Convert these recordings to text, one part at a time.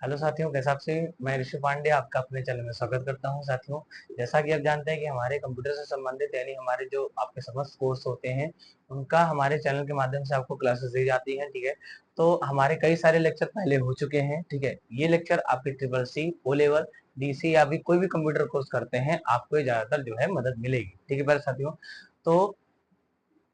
Hello साथियों, कैसे आपसे मैं ऋषि पांडे आपका अपने चैनल में स्वागत करता हूं। साथियों, जैसा कि आप जानते हैं कि हमारे कंप्यूटर से संबंधित यानी हमारे जो आपके समस्त कोर्स होते हैं उनका हमारे चैनल के माध्यम से आपको क्लासेस दी जाती हैं। ठीक है, तो हमारे कई सारे लेक्चर पहले हो चुके हैं। ठीक है, ये लेक्चर आपके triple C, O level, DC या भी कोई भी कंप्यूटर कोर्स करते हैं आपको ये ज्यादातर जो है मदद मिलेगी। ठीक है प्यारे साथियों, तो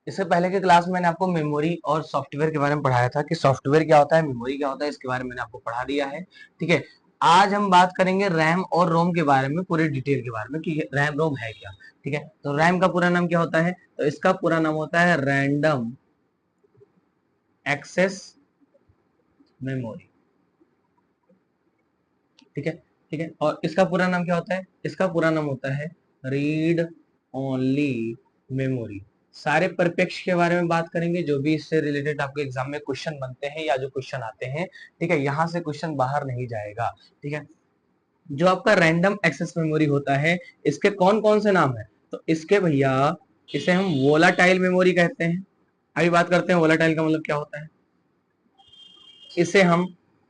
इससे पहले के क्लास में मैंने आपको मेमोरी और सॉफ्टवेयर के बारे में पढ़ाया था कि सॉफ्टवेयर क्या होता है, मेमोरी क्या होता है, इसके बारे में मैंने आपको पढ़ा दिया है। ठीक है, आज हम बात करेंगे रैम और रोम के बारे में, पूरे डिटेल के बारे में कि रैम रोम है क्या। ठीक है, तो रैम का पूरा नाम क्या होता है? तो इसका पूरा नाम होता है रैंडम एक्सेस मेमोरी। ठीक है, ठीक है, और इसका पूरा नाम क्या होता है? इसका पूरा नाम होता है रीड ओनली मेमोरी। सारे परिप्रेक्ष्य के बारे में बात करेंगे, जो भी इससे रिलेटेड आपके एग्जाम में क्वेश्चन बनते हैं या जो क्वेश्चन आते हैं। ठीक है, यहाँ से क्वेश्चन बाहर नहीं जाएगा। ठीक है, जो आपका रैंडम एक्सेस मेमोरी होता है, इसके कौन कौन से नाम है? तो इसके भैया, इसे हम वोलाटाइल मेमोरी कहते हैं। अभी बात करते हैं वोलाटाइल का मतलब क्या होता है। इसे हम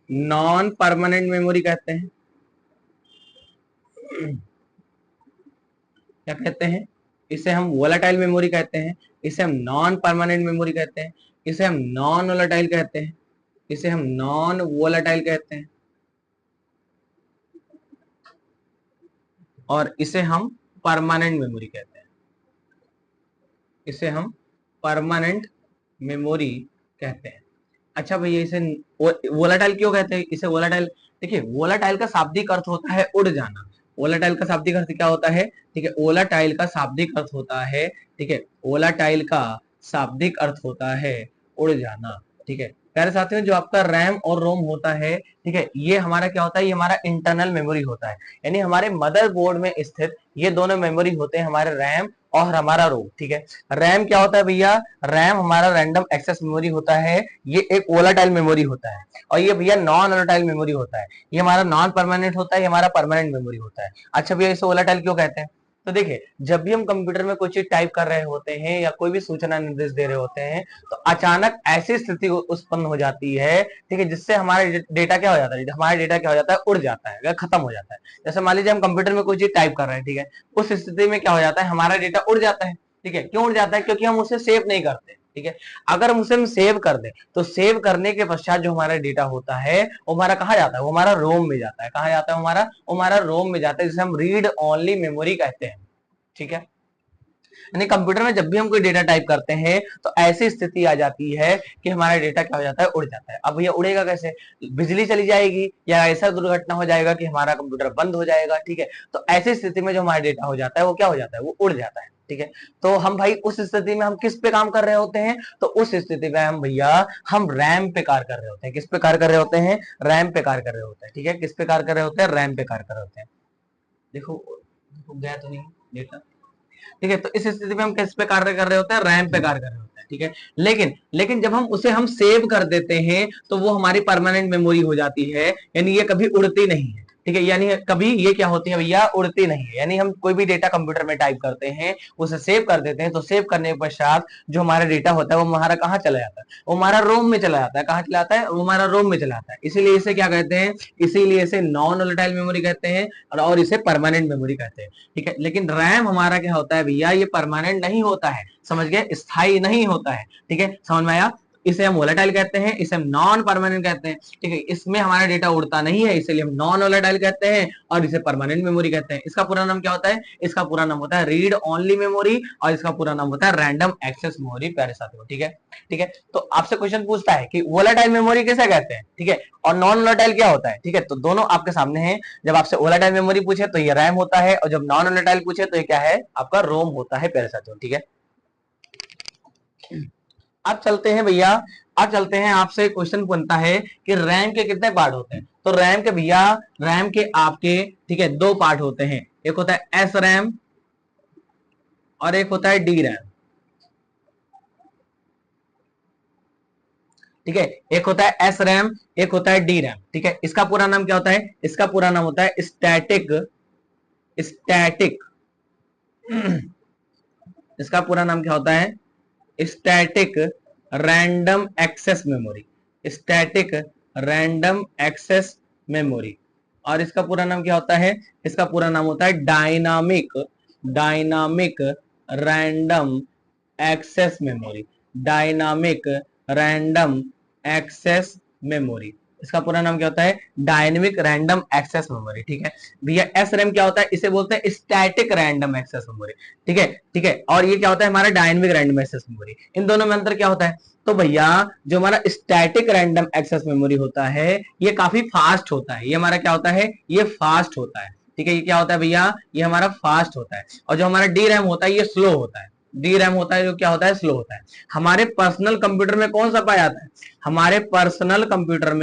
नॉन परमानेंट मेमोरी कहते हैं। क्या कहते हैं? इसे हम वोलाटाइल मेमोरी कहते हैं, इसे हम नॉन परमानेंट मेमोरी कहते हैं, इसे हम नॉन वोलाटाइल कहते हैं, इसे हम नॉन वोलाटाइल कहते हैं, और इसे हम परमानेंट मेमोरी कहते हैं। इसे हम परमानेंट मेमोरी कहते हैं। अच्छा भैया, इसे वोलाटाइल क्यों कहते हैं? इसे वोलाटाइल, देखिए वोलाटाइल का शाब्दिक अर्थ होता है उड़ जाना। वोलाटाइल का शाब्दिक अर्थ क्या होता है? ठीक है, वोलाटाइल का शाब्दिक अर्थ होता है, ठीक है, वोलाटाइल का शाब्दिक अर्थ होता है उड़ जाना। ठीक है प्यारे साथियों, जो आपका रैम और रोम होता है, ठीक है, ये हमारा क्या होता है? ये हमारा इंटरनल मेमोरी होता है, यानी हमारे मदरबोर्ड में स्थित ये दोनों मेमोरी होते हैं, हमारे रैम और हमारा रोम। ठीक है, रैम क्या होता है भैया? रैम हमारा रैंडम एक्सेस मेमोरी होता है, ये एक वोलाटाइल मेमोरी होता है। और ये भैया नॉन वोलाटाइल मेमोरी होता है, ये हमारा नॉन परमानेंट होता है, ये हमारा परमानेंट मेमोरी होता है। अच्छा भैया, इसे वोलाटाइल क्यों कहते हैं? तो देखिए, जब भी हम कंप्यूटर में कोई चीज टाइप कर रहे होते हैं या कोई भी सूचना निर्देश दे रहे होते हैं, तो अचानक ऐसी स्थिति उत्पन्न हो जाती है, ठीक है, जिससे हमारा डेटा क्या हो जाता है? हमारा डेटा क्या हो जाता है? उड़ जाता है, खत्म हो जाता है। जैसे मान लीजिए हम कंप्यूटर में कोई चीज टाइप कर रहे हैं, ठीक है, उस स्थिति में क्या हो जाता है? हमारा डेटा उड़ जाता है। ठीक है, क्यों उड़ जाता है? क्योंकि हम उसे सेव नहीं करते। ठीक है, अगर हम उसे सेव कर दें तो सेव करने के पश्चात जो हमारा डेटा होता है वो हमारा कहाँ जाता है? वो हमारा रोम में जाता है। कहाँ जाता है? हमारा रोम में जाता है, जिसे हम रीड ओनली मेमोरी कहते हैं। ठीक है, यानी कंप्यूटर में जब भी हम कोई डेटा टाइप करते हैं तो ऐसी स्थिति आ जाती है कि हमारा डेटा क्या हो जाता है? उड़ जाता है। अब ये उड़ेगा कैसे? बिजली चली जाएगी या ऐसा दुर्घटना हो जाएगा कि हमारा कंप्यूटर बंद हो जाएगा। ठीक है, तो ऐसी स्थिति में जो हमारा डेटा हो जाता है वो क्या हो जाता है? वो उड़ जाता है। ठीक है, तो हम भाई उस स्थिति में हम किस पे काम कर रहे होते हैं? तो उस स्थिति में हम भैया हम रैम पे कार्य कर रहे होते हैं। किस पे कार्य कर रहे होते हैं? रैम पे कार्य कर रहे होते हैं। ठीक है, किस पे कार्य कर रहे होते हैं? रैम पे कार्य कर रहे होते हैं। देखो, गया तो नहीं डेटा? ठीक है, तो इस स्थिति में हम किस पे कार्य कर रहे होते हैं? रैम पे कार्य कर रहे होते हैं। ठीक है, लेकिन लेकिन जब हम उसे हम सेव कर देते हैं तो वो हमारी परमानेंट मेमोरी हो जाती है, यानी ये कभी उड़ती नहीं है। ठीक है, यानी कभी ये क्या होती है भैया? उड़ती नहीं है। यानी हम कोई भी डेटा कंप्यूटर में टाइप करते हैं, उसे सेव कर देते हैं, तो सेव करने के पश्चात जो हमारा डेटा होता है वो हमारा कहाँ चला जाता है? वो हमारा रोम में चला जाता है। कहाँ चला जाता है? वो हमारा रोम में चला जाता है। इसीलिए इसे क्या कहते हैं? इसीलिए इसे नॉन वोलेटाइल मेमोरी कहते हैं और इसे परमानेंट मेमोरी कहते हैं। ठीक है, लेकिन रैम हमारा क्या होता है भैया? ये परमानेंट नहीं होता है, समझ गए? स्थायी नहीं होता है। ठीक है, समझ में आया? इसे हम वोलेटाइल कहते हैं, इसे हम नॉन परमानेंट कहते हैं। ठीक है, इसमें हमारा डेटा उड़ता नहीं है, इसलिए हम नॉन वोलेटाइल कहते हैं और इसे परमानेंट मेमोरी कहते हैं। इसका पूरा नाम क्या होता है? इसका पूरा नाम होता है रीड ओनली मेमोरी और इसका पूरा नाम होता है रैंडम एक्सेस मेमोरी। प्यारे साथियों, ठीक है, ठीक है, तो आपसे क्वेश्चन पूछता है कि वोलेटाइल मेमोरी किसे कहते हैं? ठीक है, और नॉन वोलेटाइल क्या होता है? ठीक है, तो दोनों आपके सामने हैं। जब आपसे वोलेटाइल मेमोरी पूछे तो ये रैम होता है, और जब नॉन वोलेटाइल पूछे तो ये क्या है? आपका रोम होता है। प्यारे साथियों, ठीक है, अब चलते हैं भैया, अब चलते हैं, आपसे क्वेश्चन बनता है कि रैम के कितने पार्ट होते हैं? तो रैम के भैया, रैम के आपके, ठीक है, दो पार्ट होते हैं। एक होता है एस रैम और एक होता है डी रैम। ठीक है, एक होता है एस रैम, एक होता है डी रैम। ठीक है, इसका पूरा नाम क्या होता है? इसका पूरा नाम होता है स्टैटिक, स्टैटिक इसका पूरा नाम क्या होता है? Static random access memory. Static random access memory. और इसका पूरा नाम क्या होता है? इसका पूरा नाम होता है dynamic random access memory. Dynamic random access memory, इसका पूरा नाम क्या होता है? Dynamic random access memory. ठीक है भैया। एस रैम क्या होता है? इसे बोलते हैं स्टैटिक रैंडम एक्सेस मेमोरी। ठीक है, ठीक है। और ये क्या होता है? हमारा डायनेमिक रैंडम एक्सेस मेमोरी। इन दोनों में अंतर क्या होता है? तो भैया जो हमारा स्टैटिक रैंडम एक्सेस मेमोरी होता है ये काफी फास्ट होता है। ये हमारा क्या होता है? ये फास्ट होता है। ठीक है, ये क्या होता है भैया? ये हमारा फास्ट होता है। और जो हमारा डी रैम होता है ये स्लो होता है। डी रैम होता है जो क्या होता है? स्लो होता है। हमारे पर्सनल कंप्यूटर में कौन सा पाया जाता है? हमारे पर्सनल कंप्यूटर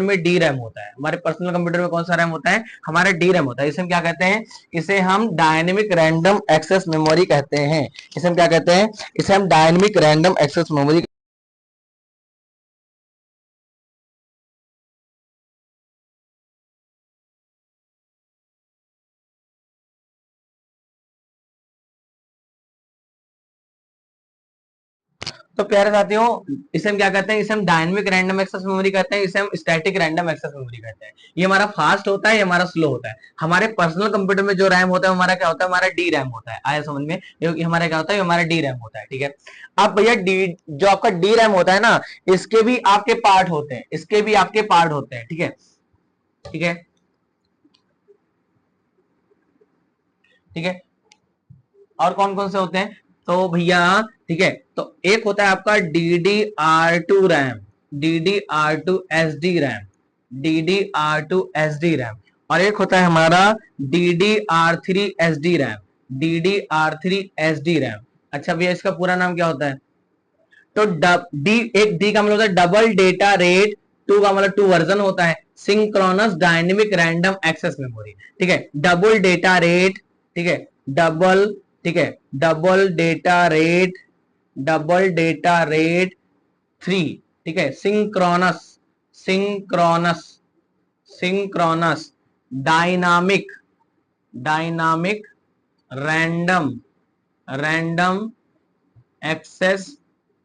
में डी रैम होता है। हमारे पर्सनल कंप्यूटर में कौन सा रैम होता है? हमारा डी रैम होता है। इसे हम क्या कहते हैं? इसे हम डायनेमिक रैंडम एक्सेस मेमोरी कहते हैं। इसे हम क्या कहते हैं? इसे हम डायनेमिक रैंडम एक्सेस मेमोरी। तो प्यारे साथियों, इसे हम क्या कहते हैं? इसे हम डायनेमिक रैंडम एक्सेस मेमोरी कहते हैं, इसे हम स्टैटिक रैंडम एक्सेस मेमोरी कहते हैं। ये हमारा फास्ट होता है, ये हमारा स्लो होता है। हमारे पर्सनल कंप्यूटर में जो रैम होता है हमारा क्या होता है? हमारा डी रैम होता है। आया समझ में? ये हमारा क्या होता है? हमारा डी रैम होता है। ठीक है। अब भैया डी, जो आपका डी रैम होता है ना, इसके भी आपके पार्ट होते हैं, इसके भी आपके पार्ट होते हैं। ठीक है, ठीक है, ठीक है। और कौन कौन से होते हैं? तो भैया ठीक है, तो एक होता है आपका DDR2 RAM, DDR2 SD RAM, DDR2 SD RAM. और एक होता है हमारा DDR3 SD RAM, DDR3 SD RAM. अच्छा भैया, इसका पूरा नाम क्या होता है? तो डी, एक डी का मतलब होता है डबल डेटा रेट, टू का मतलब टू वर्जन होता है, synchronous dynamic random access memory. ठीक है, डबल डेटा रेट। ठीक है, डबल, ठीक है, double data rate, double data rate three. ठीक है, synchronous, synchronous, synchronous dynamic, dynamic random, random access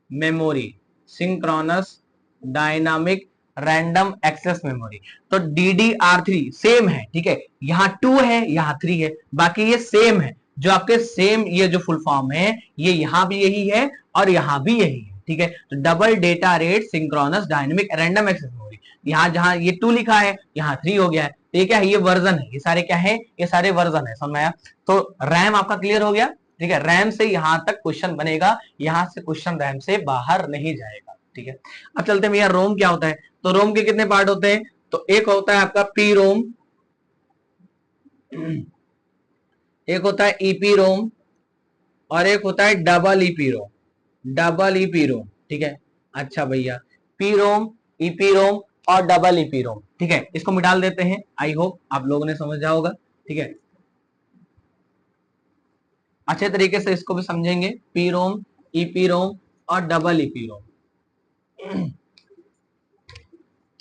memory, synchronous dynamic random access memory. तो DDR3 सेम है। ठीक है, यहाँ 2 है, यहाँ 3 है, बाकी ये सेम है। जो आपके सेम ये जो फुल फॉर्म है ये यहाँ भी यही है और यहाँ भी यही है। ठीक है, तो double data rate synchronous dynamic random access memory. यहाँ जहां ये 2 लिखा है यहाँ 3 हो गया है। तो ये क्या है? ये वर्जन है। ये सारे क्या है? ये सारे वर्जन है। समझ में आया? तो रैम आपका क्लियर हो गया। ठीक है, रैम से यहां तक क्वेश्चन बनेगा, यहां से क्वेश्चन रैम से बाहर नहीं जाएगा। ठीक है, अब चलते हैं भैया रोम क्या होता है। तो रोम के कितने पार्ट होते हैं? तो एक होता है आपका पी रोम, एक होता है ईपी रोम, और एक होता है डबल ईपी रोम, डबल ईपी रोम। ठीक है, अच्छा भैया, पी रोम, ईपी रोम और डबल ईपी रोम। ठीक है, इसको मिटा देते हैं। आई होप आप लोगों ने समझा होगा। ठीक है, अच्छे तरीके से इसको भी समझेंगे। पी रोम, ईपी रोम और double EPROM,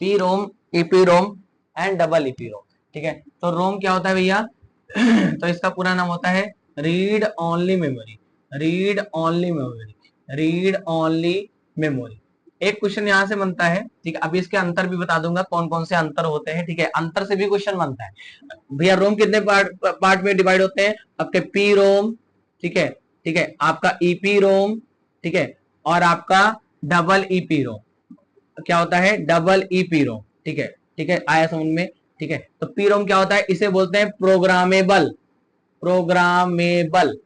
PROM, EPROM and double EPROM. ठीक है, तो रोम क्या होता है भैया? तो इसका पूरा नाम होता है read only memory, read only memory, read only memory. एक क्वेश्चन यहां से बनता है। ठीक है, अभी इसके अंतर भी बता दूंगा कौन कौन से अंतर होते हैं। ठीक है, अंतर से भी क्वेश्चन बनता है। भैया रोम कितने पार्ट में डिवाइड होते हैं? आपके पी रोम, ठीक है, ठीक है, आपका ईपी रोम, ठीक है, और आपका डबल ईपी रोम। क्या होता है? Double EPROM. ठीक है, ठीक है, आया समझ में? ठीक है, तो पी रोम क्या होता है? इसे बोलते हैं प्रोग्रामेबल, प्रोग्रामेबल।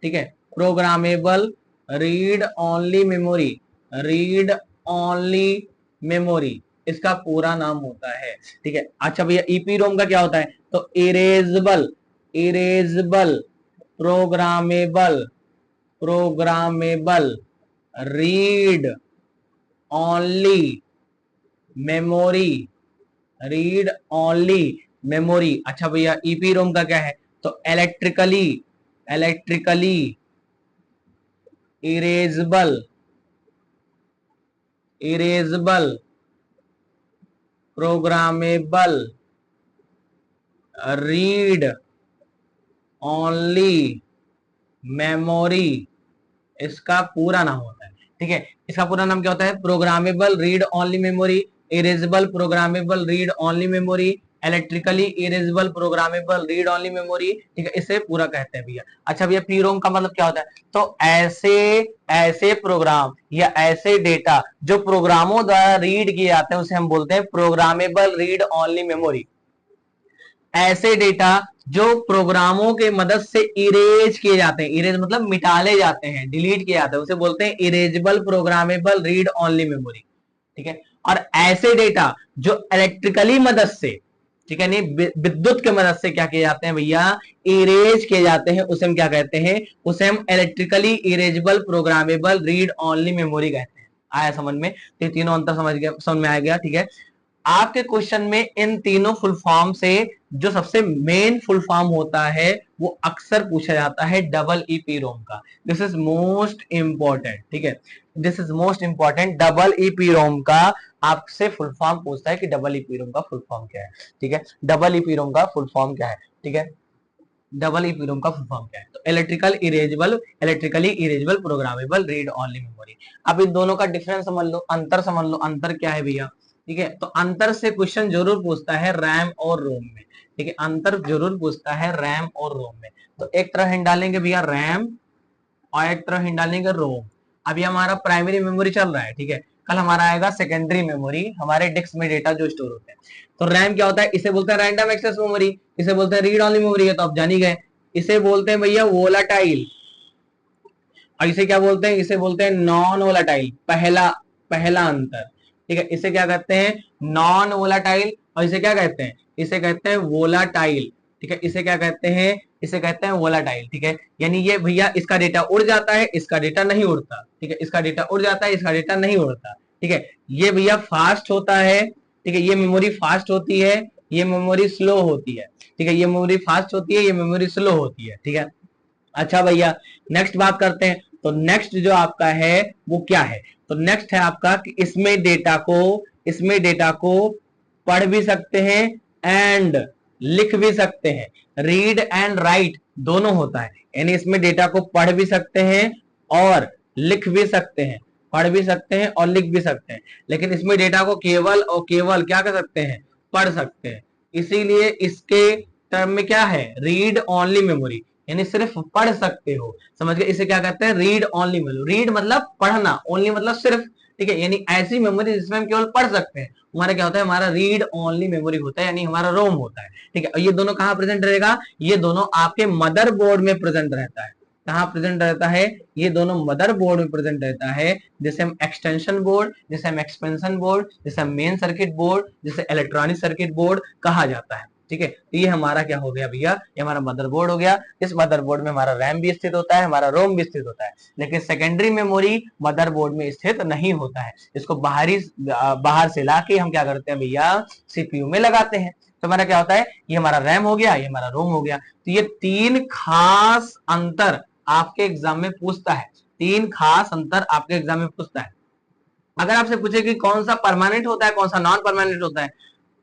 ठीक है, programmable read only memory, read only memory इसका पूरा नाम होता है। ठीक है, अच्छा भैया ईपी रोम का क्या होता है? तो erasable, erasable programmable, programmable read only memory, read only memory. अच्छा भैया ईपी रोम का क्या है? तो electrically, electrically erasable, erasable programmable read only memory इसका पूरा नाम होता है। ठीक है, इसका पूरा नाम क्या होता है? Programmable read only memory. Erasable programmable read only memory, electrically erasable programmable read only memory, ठीक है, इसे पूरा कहते हैं भैया। अच्छा भैया पीरोम का मतलब क्या होता है? तो ऐसे ऐसे प्रोग्राम या ऐसे डेटा जो प्रोग्रामों द्वारा रीड किए जाते हैं उसे हम बोलते हैं प्रोग्रामेबल रीड ओनली मेमोरी। ऐसे डेटा जो प्रोग्रामों के मदद से इरेज किए जाते हैं, इरेज मतलब मिटाले जाते हैं, डिलीट किए जाते हैं, उसे बोलते हैं erasable programmable read only memory, ठीक है। और ऐसे डेटा जो इलेक्ट्रिकली मदद से, ठीक है, नहीं विद्युत के मदद से क्या किए जाते हैं भैया, इरेज किए जाते हैं, उसे हम क्या कहते हैं, उसे हम electrically erasable programmable read only memory कहते हैं। आया समझ में? तो तीनों अंतर समझ में आ गया, ठीक है। आपके क्वेश्चन में इन तीनों फुल फॉर्म से जो सबसे मेन फुल फॉर्म होता है वो अक्सर पूछा जाता है डबल ईपी रोम का। दिस इज मोस्ट इंपॉर्टेंट, ठीक है, this is most important. Double EPROM का आपसे फुल फॉर्म पूछता है कि डबल ईपी रोम का फुल फॉर्म क्या है, ठीक है, डबल ईपी रोम का फुल फॉर्म क्या है, ठीक है, डबल ईपी रोम का फुल फॉर्म क्या है? तो electrically erasable programmable read only memory. अब इन दोनों का डिफरेंस समझ लो, अंतर समझ लो, अंतर क्या है भैया, ठीक है। तो अंतर से क्वेश्चन जरूर पूछता है रैम और रोम में, ठीक है, अंतर जरूर पूछता है रैम और रोम में। तो एक तरह हिंट डालेंगे भैया रैम और एक तरह हिंट डालेंगे रोम। अभी हमारा प्राइमरी मेमोरी चल रहा है, ठीक है, कल हमारा आएगा सेकेंडरी मेमोरी, हमारे डिस्क में डेटा जो स्टोर होते हैं। तो रैम क्या होता है? इसे बोलते हैं रैंडम एक्सेस मेमोरी, इसे बोलते हैं रीड ओनली मेमोरी, है तो आप जान ही गए। इसे बोलते हैं भैया वोलाटाइल, और इसे क्या बोलते हैं? इसे बोलते हैं नॉन वोलाटाइल। पहला पहला अंतर, ठीक है, इसे क्या कहते हैं? Non volatile. और इसे क्या कहते हैं? इसे कहते हैं वोलाटाइल, ठीक है, इसे क्या कहते हैं? इसे कहते हैं वोलाटाइल, ठीक है। यानी ये भैया इसका डेटा उड़ जाता है, इसका डेटा नहीं उड़ता, ठीक है, इसका डेटा उड़ जाता है, इसका डेटा नहीं उड़ता, ठीक है। ये भैया फास्ट होता है, ठीक है, ये मेमोरी फास्ट होती है, ये मेमोरी स्लो होती है, ठीक है, ये मेमोरी फास्ट होती है, ये मेमोरी स्लो होती है, ठीक है। अच्छा भैया नेक्स्ट बात करते हैं। तो नेक्स्ट जो आपका है वो क्या है? तो नेक्स्ट है आपका कि इसमें डेटा को पढ़ भी सकते हैं एंड लिख भी सकते हैं। रीड एंड राइट दोनों होता है, यानी इसमें डेटा को पढ़ भी सकते हैं और लिख भी सकते हैं, पढ़ भी सकते हैं और लिख भी सकते हैं। लेकिन इसमें डेटा को केवल और केवल क्या कर सकते हैं? पढ़ सकते हैं। इसीलिए इसके टर्म में क्या है? रीड ओनली मेमोरी, यानी सिर्फ पढ़ सकते हो, समझ गए? इसे क्या कहते हैं? Read only memory. रीड मतलब पढ़ना, ओनली मतलब सिर्फ, ठीक है, यानी ऐसी मेमोरी जिसमें हम केवल पढ़ सकते हैं, हमारा क्या होता है? हमारा रीड ओनली मेमोरी होता है, यानी हमारा रोम होता है, ठीक है। और ये दोनों कहाँ प्रेजेंट रहेगा? ये दोनों आपके मदरबोर्ड में प्रेजेंट रहता है। कहाँ प्रेजेंट रहता है? ये दोनों मदरबोर्ड में प्रेजेंट रहता है, जैसे हम एक्सटेंशन बोर्ड, जैसे हम एक्सपेंशन बोर्ड, जैसे हम मेन सर्किट बोर्ड, जैसे इलेक्ट्रॉनिक सर्किट बोर्ड कहा जाता है, ठीक है। तो ये हमारा क्या हो गया भैया? ये हमारा मदरबोर्ड हो गया। इस मदरबोर्ड में हमारा रैम भी स्थित होता है, हमारा रोम भी स्थित होता है। लेकिन सेकेंडरी मेमोरी मदरबोर्ड में स्थित नहीं होता है, इसको बाहर से लाके हम क्या करते हैं भैया? सीपीयू में लगाते हैं। तो हमारा क्या होता है? ये हमारा रैम हो गया, ये हमारा रोम हो गया। तो ये तीन खास अंतर आपके एग्जाम में पूछता है, तीन खास अंतर आपके एग्जाम में पूछता है। अगर आपसे पूछे कि कौन सा परमानेंट होता है, कौन सा नॉन परमानेंट होता है,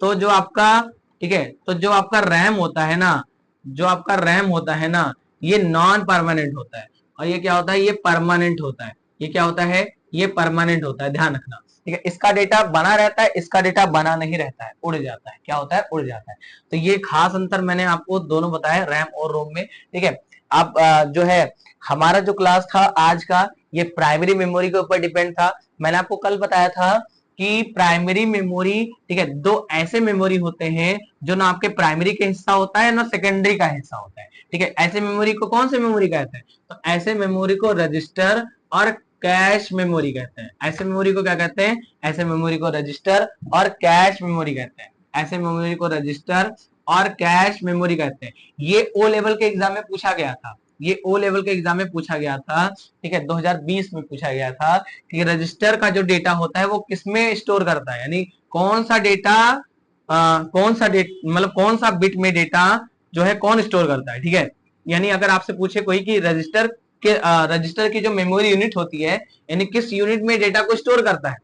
तो जो आपका, ठीक है, तो जो आपका रैम होता है ना, जो आपका रैम होता है ना, ये नॉन परमानेंट होता है। और ये क्या होता है? ये परमानेंट होता है। ये क्या होता है? ये परमानेंट होता है, ध्यान रखना, ठीक है। इसका डेटा बना रहता है, इसका डेटा बना नहीं रहता है, उड़ जाता है। क्या होता है? उड़ जाता है। तो ये खास अंतर मैंने आपको दोनों बताया, रैम और रोम में, ठीक है। अब जो है हमारा जो क्लास था आज का, ये प्राइमरी मेमोरी के ऊपर डिपेंड था। मैंने आपको कल बताया था कि प्राइमरी मेमोरी, ठीक है, दो ऐसे मेमोरी होते हैं जो ना आपके प्राइमरी का हिस्सा होता है ना सेकेंडरी का हिस्सा होता है, ठीक है। ऐसे मेमोरी को कौन से मेमोरी कहते हैं? तो ऐसे मेमोरी को रजिस्टर और कैश मेमोरी कहते हैं। ऐसे मेमोरी को क्या कहते हैं? ऐसे मेमोरी को रजिस्टर और कैश मेमोरी कहते हैं। ऐसे मेमोरी को रजिस्टर और कैश मेमोरी कहते हैं। ये ओ लेवल के एग्जाम में पूछा गया था, ये ओ लेवल के एग्जाम में पूछा गया था, ठीक है, 2020 में पूछा गया था कि रजिस्टर का जो डेटा होता है वो किसमें स्टोर करता है, यानी कौन सा डेटा, मतलब कौन सा बिट में डेटा जो है कौन स्टोर करता है, ठीक है। यानी अगर आपसे पूछे कोई कि रजिस्टर की जो मेमोरी यूनिट होती है, यानी किस यूनिट में डेटा को स्टोर करता है,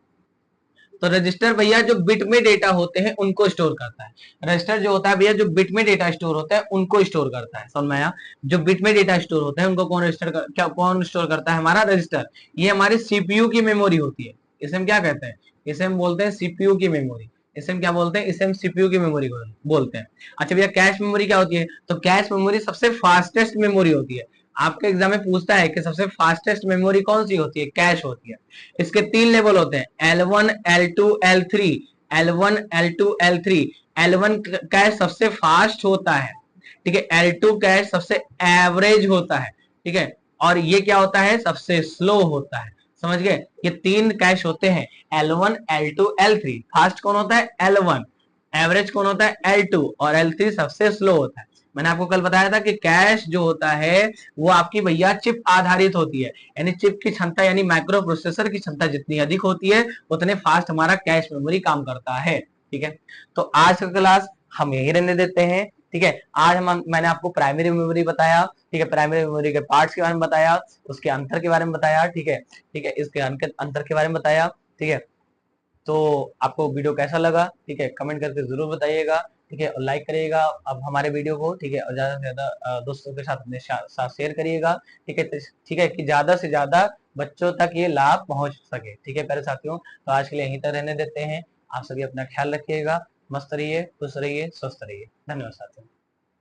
तो रजिस्टर भैया जो बिट में डेटा होते हैं उनको स्टोर करता है। रजिस्टर जो होता है भैया जो बिट में डेटा स्टोर होता है उनको स्टोर करता है, समझ में आया? जो बिट में डेटा स्टोर होता है उनको कौन स्टोर करता है? हमारा रजिस्टर। ये हमारी सीपीयू की मेमोरी होती है, इसे हम क्या कहते हैं, इसे हम बोलते हैं सीपीयू की मेमोरी। इसे हम क्या बोलते हैं, इसे हम सीपीयू की मेमोरी बोलते हैं। अच्छा भैया कैश मेमोरी क्या होती है, तो कैश मेमोरी सबसे फास्टेस्ट मेमोरी होती है। आपके एग्जाम में पूछता है कि सबसे फास्टेस्ट मेमोरी कौन सी होती है, कैश होती है। इसके 3 लेवल होते हैं, L1 L2 L3। L1 L2 L3। L1 cash सबसे फास्ट होता है, ठीक है। L2 कैश सबसे एवरेज होता है, ठीक है। और ये क्या होता है, सबसे स्लो होता है। समझ गए, ये 3 कैश होते हैं, L1 L2 L3। फास्ट कौन होता है, L1। एवरेज कौन होता है, L2। और L3 सबसे स्लो होता है। मैंने आपको कल बताया था कि कैश जो होता है वो आपकी भैया चिप आधारित होती है, यानी चिप की क्षमता यानी माइक्रो प्रोसेसर की क्षमता जितनी अधिक होती है उतने फास्ट हमारा कैश मेमोरी काम करता है, ठीक है। तो आज का क्लास हम यही रहने देते हैं, ठीक है। आज मैंने आपको प्राइमरी मेमोरी बताया, ठीक है, प्राइमरी मेमोरी के पार्ट्स के बारे में बताया, उसके अंतर के बारे में बताया, ठीक है, ठीक है, इसके अंतर के बारे में बताया, ठीक है। तो आपको वीडियो कैसा लगा, ठीक है, कमेंट करके जरूर बताइएगा, ठीक है, और लाइक करिएगा अब हमारे वीडियो को, ठीक है, और ज्यादा से ज्यादा दोस्तों के साथ अपने साथ शेयर करिएगा, ठीक है, ठीक है, कि ज्यादा से ज्यादा बच्चों तक ये लाभ पहुंच सके, ठीक है प्यारे साथियों। तो आज के लिए यहीं तक रहने देते हैं। आप सभी अपना ख्याल रखिएगा, मस्त रहिए, खुश रहिए, स्वस्थ रहिए। धन्यवाद साथियों।